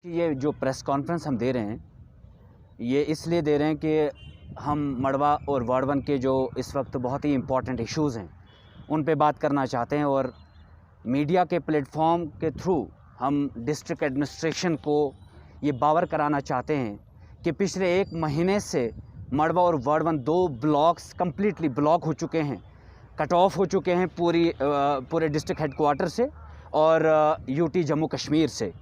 ये जो press conference हम दे रहे हैं, ये इसलिए दे रहे हैं कि हम मड़वा और वार्ड 1 के जो इस वक्त बहुत ही इम्पॉर्टेंट इश्यूज़ हैं, उन पे बात करना चाहते हैं और मीडिया के प्लेटफॉर्म के थ्रू हम डिस्ट्रिक्ट एडमिनिस्ट्रेशन को ये बावर कराना चाहते हैं कि पिछले 1 महीने से मड़वा और वार्ड 1 2 ब्लॉक्स कम्प्लीटली ब्लॉक हो चुके हैं, कट ऑफ हो चुके हैं पूरे डिस्ट्रिक्ट हेडक्वार्टर से और यूटी जम्मू कश्मीर से।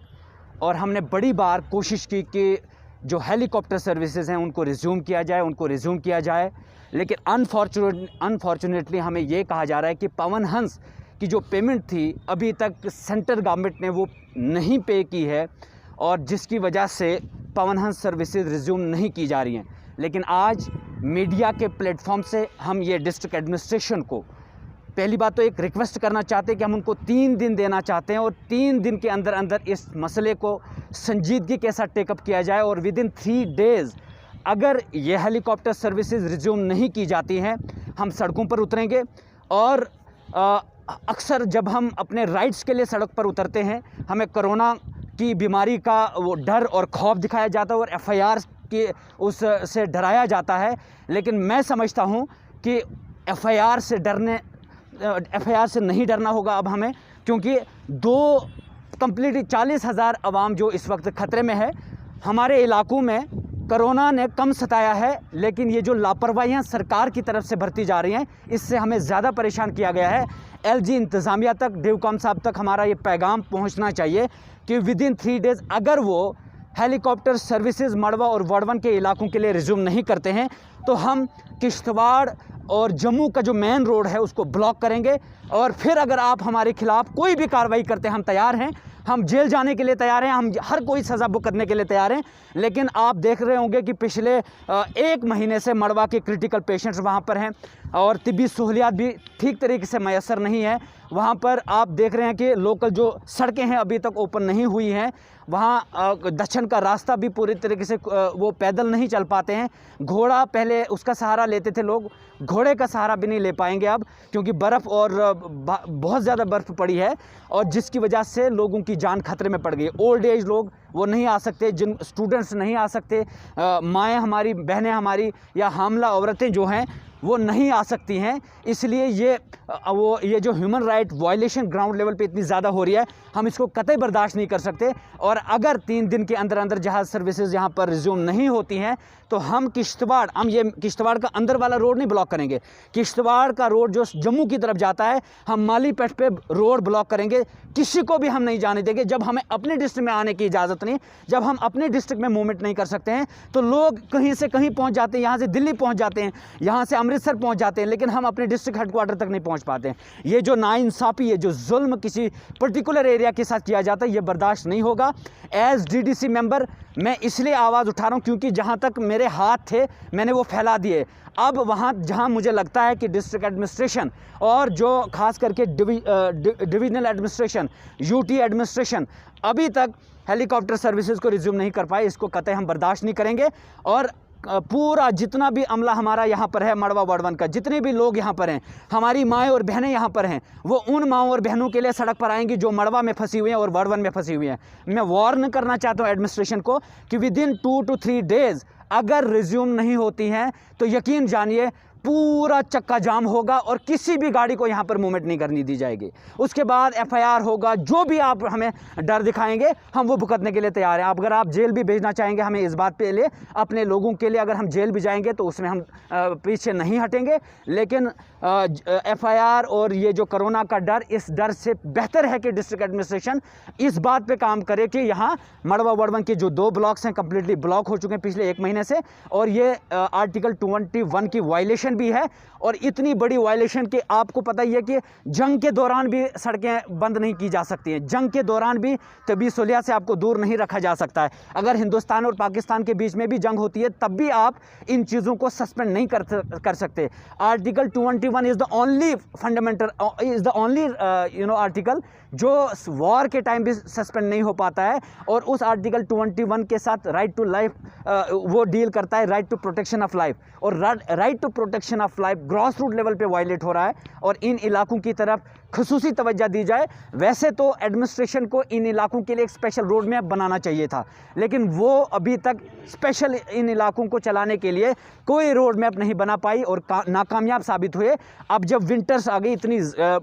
और हमने बड़ी बार कोशिश की कि जो हेलीकॉप्टर सर्विसेज हैं उनको रिज्यूम किया जाए, लेकिन अनफॉर्चुनेटली हमें ये कहा जा रहा है कि पवन हंस की जो पेमेंट थी अभी तक सेंट्रल गवर्नमेंट ने वो नहीं पे की है और जिसकी वजह से पवन हंस सर्विसेज रिज्यूम नहीं की जा रही हैं। लेकिन आज मीडिया के प्लेटफॉर्म से हम ये डिस्ट्रिक्ट एडमिनिस्ट्रेशन को पहली बात तो एक रिक्वेस्ट करना चाहते हैं कि हम उनको 3 दिन देना चाहते हैं और 3 दिन के अंदर अंदर इस मसले को संजीदगी के साथ टेकअप किया जाए और विदिन 3 डेज़ अगर ये हेलीकॉप्टर सर्विसेज रिज्यूम नहीं की जाती हैं, हम सड़कों पर उतरेंगे। और अक्सर जब हम अपने राइट्स के लिए सड़क पर उतरते हैं, हमें कोरोना की बीमारी का वो डर और खौफ दिखाया जाता है और FIR की उससे डराया जाता है। लेकिन मैं समझता हूँ कि FIR से नहीं डरना होगा अब हमें, क्योंकि 2 कंप्लीटली 40,000 अवाम जो इस वक्त ख़तरे में है। हमारे इलाकों में कोरोना ने कम सताया है, लेकिन ये जो लापरवाहियाँ सरकार की तरफ से बरती जा रही हैं, इससे हमें ज़्यादा परेशान किया गया है। LG इंतज़ामिया तक, डिवकॉम साहब तक हमारा ये पैगाम पहुंचना चाहिए कि विदिन 3 डेज़ अगर वो हेलीकॉप्टर सर्विसेज मड़वा और वार्ड 1 के इलाकों के लिए रिज्यूम नहीं करते हैं तो हम किश्तवाड़ और जम्मू का जो मेन रोड है उसको ब्लॉक करेंगे। और फिर अगर आप हमारे खिलाफ़ कोई भी कार्रवाई करते हैं, हम तैयार हैं, हम जेल जाने के लिए तैयार हैं, हम हर कोई सज़ा भुगतने के लिए तैयार हैं। लेकिन आप देख रहे होंगे कि पिछले 1 महीने से मड़वा के क्रिटिकल पेशेंट्स वहाँ पर हैं और तिब्बी सहूलियात भी ठीक तरीके से मैसर नहीं है। वहाँ पर आप देख रहे हैं कि लोकल जो सड़कें हैं अभी तक ओपन नहीं हुई हैं। वहाँ दक्षिण का रास्ता भी पूरी तरीके से वो पैदल नहीं चल पाते हैं। घोड़ा पहले उसका सहारा लेते थे लोग, घोड़े का सहारा भी नहीं ले पाएंगे अब, क्योंकि बर्फ़ और बहुत ज़्यादा बर्फ़ पड़ी है और जिसकी वजह से लोगों की जान खतरे में पड़ गई। ओल्ड एज लोग वो नहीं आ सकते, जिन स्टूडेंट्स नहीं आ सकते, माएँ हमारी, बहनें हमारी या हामला औरतें जो हैं वो नहीं आ सकती हैं। इसलिए ये जो human right violation ground level पे इतनी ज़्यादा हो रही है, हम इसको कतई बर्दाश्त नहीं कर सकते। और अगर 3 दिन के अंदर अंदर जहाज़ सर्विसेज यहाँ पर रिज्यूम नहीं होती हैं तो हम ये किश्तवाड़ का अंदर वाला रोड नहीं ब्लॉक करेंगे। किश्तवाड़ का रोड जो जम्मू की तरफ जाता है, हम मालीपेट पे रोड ब्लॉक करेंगे। किसी को भी हम नहीं जाने देंगे। जब हमें अपने डिस्ट्रिक्ट में आने की इजाज़त नहीं, जब हम अपने डिस्ट्रिक्ट में मूवमेंट नहीं कर सकते हैं तो लोग कहीं से कहीं पहुँच जाते हैं, यहाँ से दिल्ली पहुँच जाते हैं, यहाँ से अमृतसर पहुँच जाते हैं, लेकिन हम अपने डिस्ट्रिक्ट हेडक्वार्टर तक नहीं पहुँच पाते हैं। ये जो नाइंसाफ़ी, ये जो जुल्म किसी पर्टिकुलर एरिया के साथ किया जाता है, ये बर्दाश्त नहीं होगा। एज DDC मेंबर मैं इसलिए आवाज़ उठा रहा हूँ क्योंकि जहाँ तक मेरे हाथ थे मैंने वो फैला दिए। अब वहाँ जहाँ मुझे लगता है कि डिस्ट्रिक्ट एडमिनिस्ट्रेशन और जो खास करके डिविजनल एडमिनिस्ट्रेशन, UT एडमिनिस्ट्रेशन अभी तक हेलीकॉप्टर सर्विसेज को रिज्यूम नहीं कर पाए, इसको कतई हम बर्दाश्त नहीं करेंगे। और पूरा जितना भी अमला हमारा यहाँ पर है, मड़वा वार्ड 1 का, जितने भी लोग यहाँ पर हैं, हमारी माएँ और बहनें यहाँ पर हैं, वो उन माँओं और बहनों के लिए सड़क पर आएंगी जो मड़वा में फंसी हुई हैं और वार्ड 1 में फंसी हुई हैं। मैं वार्न करना चाहता हूँ एडमिनिस्ट्रेशन को कि विदिन 2 to 3 डेज़ अगर रिज्यूम नहीं होती हैं तो यकीन जानिए पूरा चक्का जाम होगा और किसी भी गाड़ी को यहाँ पर मूवमेंट नहीं करनी दी जाएगी। उसके बाद FIR होगा। जो भी आप हमें डर दिखाएंगे हम वो भुगतने के लिए तैयार हैं। अगर आप जेल भी भेजना चाहेंगे हमें, इस बात पे लिए अपने लोगों के लिए, अगर हम जेल भी जाएंगे तो उसमें हम पीछे नहीं हटेंगे। लेकिन FIR और ये जो कोरोना का डर, इस डर से बेहतर है कि डिस्ट्रिक्ट एडमिनिस्ट्रेशन इस बात पे काम करे कि यहाँ मड़वा वार्ड 1 के जो 2 ब्लॉक्स हैं कम्प्लीटली ब्लॉक हो चुके हैं पिछले 1 महीने से, और ये आर्टिकल 21 की वायलेशन भी है। और इतनी बड़ी वायलेशन कि आपको पता ही है कि जंग के दौरान भी सड़कें बंद नहीं की जा सकती हैं, जंग के दौरान भी तबी सहूलियत से आपको दूर नहीं रखा जा सकता है। अगर हिंदुस्तान और पाकिस्तान के बीच में भी जंग होती है तब भी आप इन चीज़ों को सस्पेंड नहीं कर सकते। Article 21 is the only fundamental, is the only article जो वॉर के टाइम भी सस्पेंड नहीं हो पाता है, और उस आर्टिकल 21 के साथ राइट टू लाइफ वो डील करता है, right to protection of life, और right to protection of life grass root level पे वायलेट हो रहा है, और इन इलाकों की तरफ खुसूसी तवज्जो दी जाए। वैसे तो एडमिनिस्ट्रेशन को इन इलाकों के लिए एक स्पेशल रोड मैप बनाना चाहिए था, लेकिन वो अभी तक स्पेशल इन इलाकों को चलाने के लिए कोई रोड मैप नहीं बना पाई और नाकामयाब साबित हुए। अब जब विंटर्स आ गई, इतनी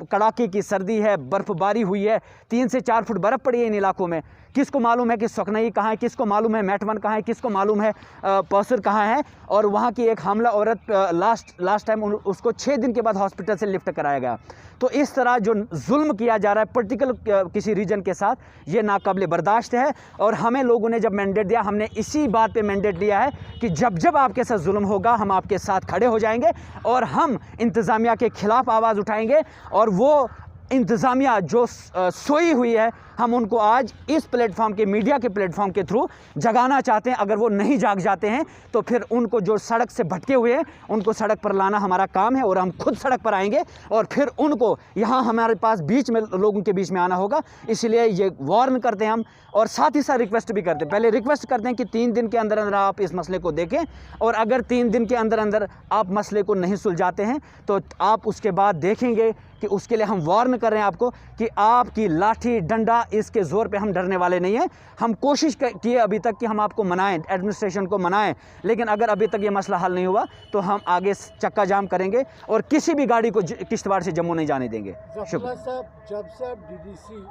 कड़ाके की सर्दी है, बर्फबारी हुई है, 3 से 4 फुट बर्फ़ पड़ी है इन इलाकों में, किसको मालूम है कि सुकनई कहाँ है, किसको मालूम है मैटवन कहाँ है, किसको मालूम है पौसर कहाँ है। और वहाँ की एक हमला औरत लास्ट टाइम उसको 6 दिन के बाद हॉस्पिटल से लिफ्ट कराया गया। तो इस तरह जो जुल्म किया जा रहा है पर्टिकुलर किसी रीजन के साथ, ये नाकाबिले बर्दाश्त है। और हमें लोगों ने जब मैंडेट दिया, हमने इसी बात पे मैंडेट लिया है कि जब जब आपके साथ जुल्म होगा हम आपके साथ खड़े हो जाएंगे और हम इंतज़ामिया के ख़िलाफ़ आवाज़ उठाएंगे। और वो इंतज़ामिया जो सोई हुई है, हम उनको आज इस प्लेटफॉर्म के, मीडिया के प्लेटफॉर्म के थ्रू जगाना चाहते हैं। अगर वो नहीं जाग जाते हैं तो फिर उनको, जो सड़क से भटके हुए हैं, उनको सड़क पर लाना हमारा काम है, और हम खुद सड़क पर आएंगे और फिर उनको यहाँ हमारे पास बीच में, लोगों के बीच में आना होगा। इसलिए ये वार्न करते हैं हम, और साथ ही साथ रिक्वेस्ट भी करते हैं। पहले रिक्वेस्ट करते हैं कि 3 दिन के अंदर अंदर आप इस मसले को देखें, और अगर 3 दिन के अंदर अंदर आप मसले को नहीं सुलझाते हैं तो आप उसके बाद देखेंगे कि उसके लिए हम वार्न कर रहे हैं आपको कि आपकी लाठी डंडा, इसके ज़ोर पे हम डरने वाले नहीं हैं। हम कोशिश किए अभी तक कि हम आपको मनाएं, एडमिनिस्ट्रेशन को मनाएं, लेकिन अगर अभी तक ये मसला हल नहीं हुआ तो हम आगे चक्का जाम करेंगे और किसी भी गाड़ी को किश्तवाड़ से जम्मू नहीं जाने देंगे। शुक्रिया साहब, जब से आप DDC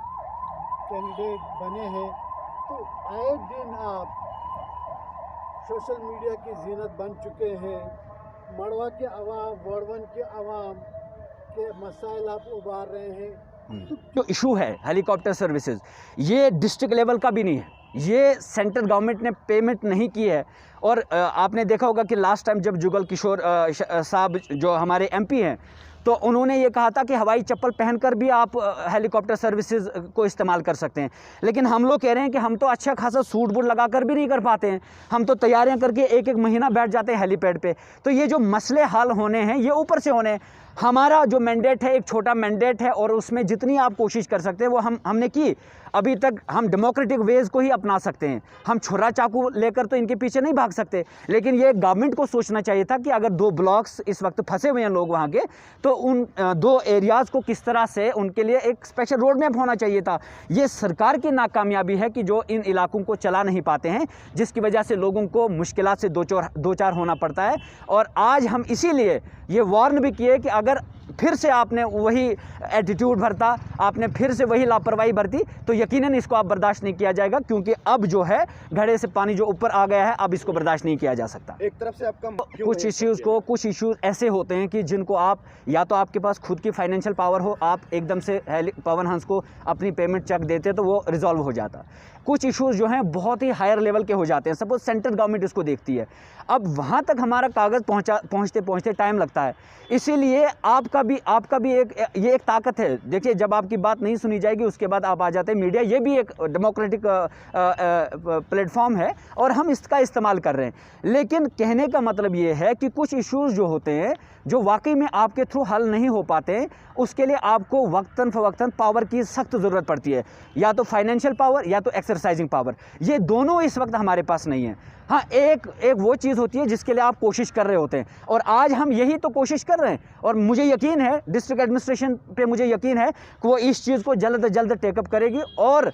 कैंडिडेट बने हैं तो आए दिन आप सोशल मीडिया की जीनत बन चुके हैं। मड़वा के अवाम, वर्वन के अवाम के मसाइल आप उबार रहे हैं। जो इशू है हेलीकॉप्टर सर्विसेज, ये डिस्ट्रिक्ट लेवल का भी नहीं है, ये सेंट्रल गवर्नमेंट ने पेमेंट नहीं की है। और आपने देखा होगा कि लास्ट टाइम जब जुगल किशोर साहब जो हमारे MP हैं, तो उन्होंने ये कहा था कि हवाई चप्पल पहनकर भी आप हेलीकॉप्टर सर्विसेज को इस्तेमाल कर सकते हैं। लेकिन हम लोग कह रहे हैं कि हम तो अच्छा खासा सूट बूट लगाकर भी नहीं कर पाते हैं, हम तो तैयारियां करके एक महीना बैठ जाते हैं हेलीपैड पे। तो ये जो मसले हल होने हैं, ये ऊपर से होने हैं। हमारा जो मैंडेट है एक छोटा मैंडेट है, और उसमें जितनी आप कोशिश कर सकते हैं वो हमने की। अभी तक हम डेमोक्रेटिक वेज को ही अपना सकते हैं, हम छुरा चाकू लेकर तो इनके पीछे नहीं भाग सकते। लेकिन ये गवर्नमेंट को सोचना चाहिए था कि अगर 2 ब्लॉक्स इस वक्त फंसे हुए हैं लोग वहाँ के, तो उन 2 एरियाज़ को किस तरह से उनके लिए एक स्पेशल रोड मैप होना चाहिए था। ये सरकार की नाकामयाबी है कि जो इन इलाकों को चला नहीं पाते हैं, जिसकी वजह से लोगों को मुश्किलात से दो चार होना पड़ता है। और आज हम इसीलिए ये वार्न भी किए कि अगर फिर से आपने वही एटीट्यूड बरता, आपने फिर से वही लापरवाही बरती, तो यकीनन इसको आप बर्दाश्त नहीं किया जाएगा, क्योंकि अब जो है घड़े से पानी जो ऊपर आ गया है, अब इसको बर्दाश्त नहीं किया जा सकता। एक तरफ से आपका कुछ इश्यूज ऐसे होते हैं कि जिनको आप, या तो आपके पास खुद की फाइनेंशियल पावर हो, आप एकदम से पवन हंस को अपनी पेमेंट चेक देते तो वो रिजॉल्व हो जाता। कुछ इश्यूज जो हैं बहुत ही हायर लेवल के हो जाते हैं, सपोज सेंट्रल गवर्नमेंट इसको देखती है, अब वहाँ तक हमारा कागज़ पहुँचते टाइम लगता है। इसीलिए आपका भी एक ताकत है। देखिए, जब आपकी बात नहीं सुनी जाएगी उसके बाद आप आ जाते हैं मीडिया, ये भी एक डेमोक्रेटिक प्लेटफॉर्म है और हम इसका इस्तेमाल कर रहे हैं। लेकिन कहने का मतलब ये है कि कुछ इश्यूज़ जो होते हैं जो वाकई में आपके थ्रू हल नहीं हो पाते हैं, उसके लिए आपको वक्तन फ़वक्तन पावर की सख्त ज़रूरत पड़ती है, या तो फाइनेंशियल पावर या तो एक्सरसाइजिंग पावर। ये दोनों इस वक्त हमारे पास नहीं है। हाँ, एक वो चीज़ होती है जिसके लिए आप कोशिश कर रहे होते हैं, और आज हम यही तो कोशिश कर रहे हैं। और मुझे यकीन है, डिस्ट्रिक्ट एडमिनिस्ट्रेशन पे मुझे यकीन है कि वो इस चीज़ को जल्द से जल्द टेकअप करेगी। और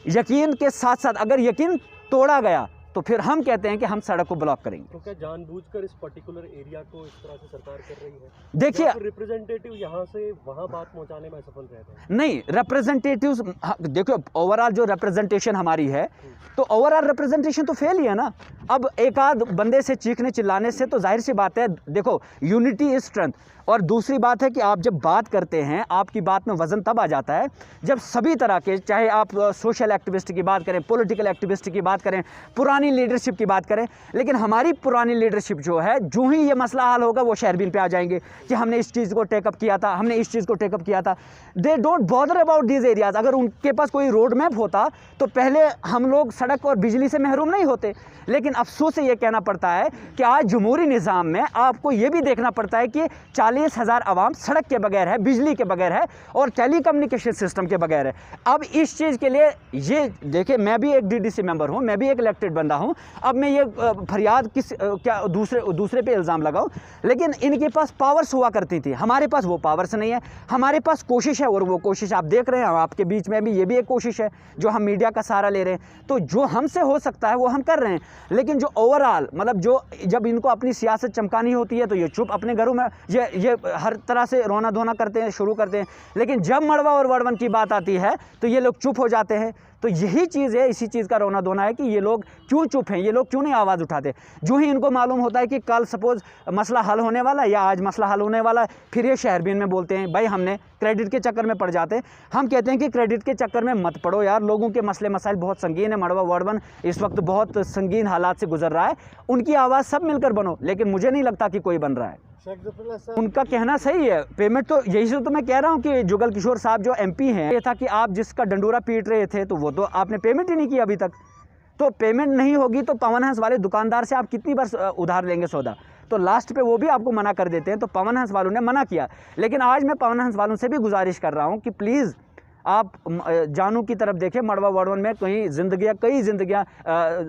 यकीन के साथ साथ अगर यकीन तोड़ा गया तो फिर हम कहते हैं कि हम सड़क को ब्लॉक करेंगे। तो क्या जानबूझकर इस पर्टिकुलर एरिया को इस तरह से सरकार कर रही है? देखिए, रिप्रेजेंटेटिव यहाँ से वहाँ बात पहुँचाने में सफल रहते हैं? नहीं, रिप्रेजेंटेटिव्स, देखो ओवरऑल जो रिप्रेजेंटेशन हमारी है, तो ओवरऑल रिप्रेजेंटेशन तो फेल ही है ना। अब एक आध बंदे से चीखने चिल्लाने से तो जाहिर सी बात है, देखो यूनिटी इज स्ट्रेंथ। और दूसरी बात है कि आप जब बात करते हैं, आपकी बात में वज़न तब आ जाता है जब सभी तरह के, चाहे आप सोशल एक्टिविस्ट की बात करें, पॉलिटिकल एक्टिविस्ट की बात करें, पुरानी लीडरशिप की बात करें। लेकिन हमारी पुरानी लीडरशिप जो है, जो ही ये मसला हल होगा वो शहरबीन पे आ जाएंगे कि हमने इस चीज़ को टेकअप किया था, हमने इस चीज़ को टेकअप किया था। They don't bother about these areas. अगर उनके पास कोई रोड मैप होता तो पहले हम लोग सड़क और बिजली से महरूम नहीं होते। लेकिन लेकिन अफसोस से ये कहना पड़ता है कि आज जमहूरी निज़ाम में आपको ये भी देखना पड़ता है कि 40,000 आवाम सड़क के बगैर है, बिजली के बगैर है और टेलीकम्युनिकेशन सिस्टम के बगैर है। अब इस चीज़ के लिए ये देखिए, मैं भी एक डीडीसी मेंबर हूँ, मैं भी एक इलेक्टेड बंदा हूँ। अब मैं ये फरियाद क्या दूसरे पे इल्ज़ाम लगाऊँ, लेकिन इनके पास पावर्स हुआ करती थी, हमारे पास वो पावर्स नहीं है। हमारे पास कोशिश है और वो कोशिश आप देख रहे हैं, आपके बीच में भी ये भी एक कोशिश है जो हम मीडिया का सहारा ले रहे हैं। तो जो हमसे हो सकता है वो हम कर रहे हैं, लेकिन जो ओवरऑल मतलब जो जब इनको अपनी सियासत चमकानी होती है तो ये चुप अपने घरों में ये हर तरह से रोना धोना करते हैं, शुरू करते हैं। लेकिन जब मड़वा और वर्डवन की बात आती है तो ये लोग चुप हो जाते हैं। तो यही चीज़ है, इसी चीज़ का रोना धोना है कि ये लोग क्यों चुप हैं, ये लोग क्यों नहीं आवाज़ उठाते। जो ही इनको मालूम होता है कि कल सपोज़ मसला हल होने वाला है या आज मसला हल होने वाला है, फिर ये शहरबीन में बोलते हैं भाई हमने क्रेडिट के चक्कर में पड़ जाते हैं। हम कहते हैं कि क्रेडिट के चक्कर में मत पड़ो यार, लोगों के मसले मसाइल बहुत संगीन है। मड़वा वर्डवन इस वक्त बहुत संगीन हालात से गुजर रहा है, उनकी आवाज़ सब मिलकर बनो, लेकिन मुझे नहीं लगता कि कोई बन रहा है। उनका कहना सही है, पेमेंट तो यही से तो मैं कह रहा हूँ कि जुगल किशोर साहब जो MP हैं, ये था कि आप जिसका डंडोरा पीट रहे थे तो वो तो आपने पेमेंट ही नहीं की अभी तक। तो पेमेंट नहीं होगी तो पवन हंस वाले दुकानदार से आप कितनी बार उधार लेंगे सौदा, तो लास्ट पे वो भी आपको मना कर देते हैं। तो पवन हंस वालों ने मना किया, लेकिन आज मैं पवन हंस वालों से भी गुजारिश कर रहा हूँ कि प्लीज़ आप जानू की तरफ देखें। मड़वा वर्डवन में कई ज़िंदगियाँ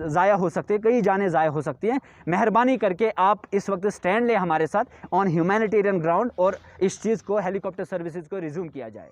ज़ाया हो सकती है, कई जानें ज़ाया हो सकती हैं। मेहरबानी करके आप इस वक्त स्टैंड लें हमारे साथ ऑन ह्यूमैनिटेरियन ग्राउंड और इस चीज़ को, हेलीकॉप्टर सर्विसेज को रिज्यूम किया जाए।